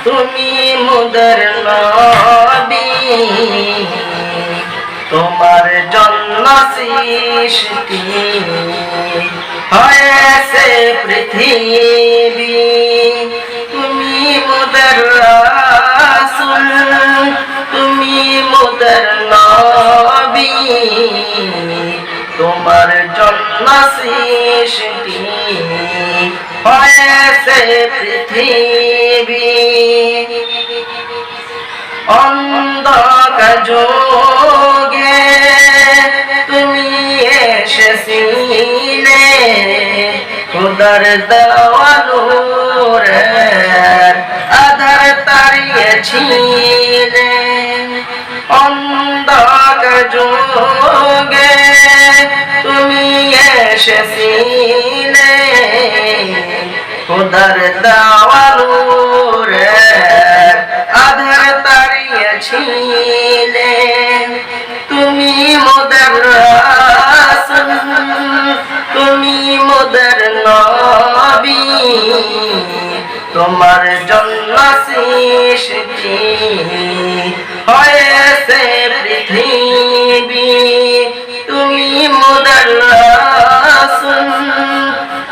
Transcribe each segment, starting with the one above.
তুমি মোদের নবী, তোমার জন্য সৃষ্টি হয়েছে পৃথিবী। তুমি মোদের রাসূল, তুমি মোদের নবী, তোমার জন্য সৃষ্টি হয়েছে পৃথিবী। অন্ধকার যুগে তুমি এসেছিলে, খোদার দেওয়া নূরের আধার তাড়িয়েছিলে। অন্ধকার যুগে তুমি এসেছিলে, খোদার দেওয়া নূরের আধার তাড়িয়েছিলে। তুমি মোদের রাসূল, তুমি মোদের নবী, তোমার জন্য সৃষ্টি হয়েছে পৃথিবী। তুমি মোদের রাসূল,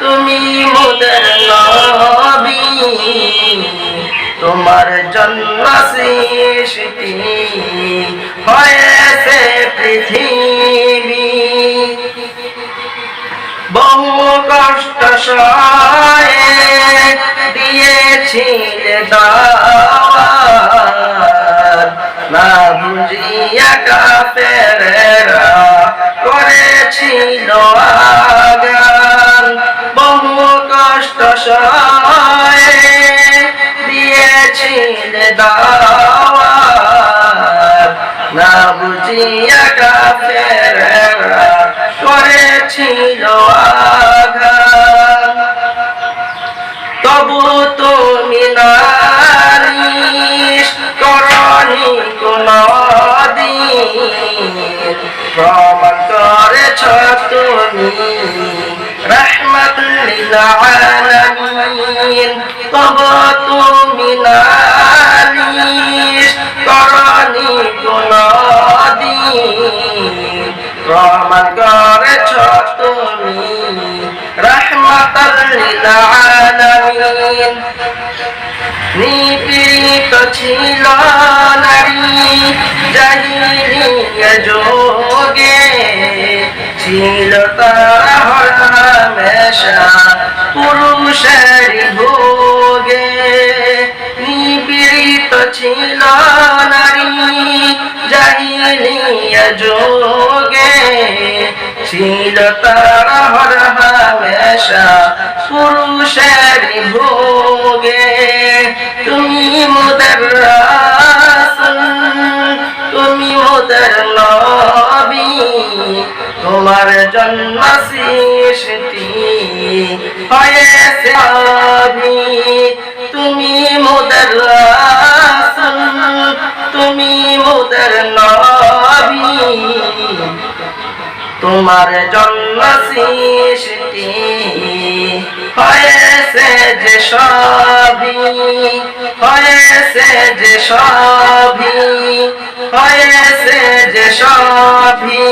তুমি মোদের নবী, তোমার জন্য সৃষ্টি হয়েছে পৃথিবী। বহু কষ্ট সয়ে দিয়েছিলে দাওয়াত, না বুঝিয়া কাফেরেরা করেছিল আঘাত। বহু কষ্ট সয়ে দিয়েছিলে দাওয়াত, না বুঝিয়া কাফেরেরা করেছিল আঘাত। তবু তুমি নালিশ করনি কোনদিন, প্রমাণ করেছ তুমি রাহমাতুল লিল আলামিন। তবু তুমি নালিশ করনি কোনদিন, প্রমাণ করেছ তুমি রাহমাতুল লিল আলামিন। নিপীড়িত ছিল নারী জাহিলিয়া যুগে, ছিল তারা হরহামেশা পুরুষের ভোগে। নিপীড়িত ছিল নারী জাহিলিয়া যুগে, ছিল তারা হরহামেশা পুরুষের ভোগে। তুমি মোদের রাসূল, তুমি মোদের নবী, তোমার জন্য সৃষ্টি হয়েছে নবী। তুমি মোদের রাসূল, তুমি মোদের নবী, তোমার জন্য সৃষ্টি হয়েছে যে সবই, হয়েছে যে সবই, হয়েছে যে সবই।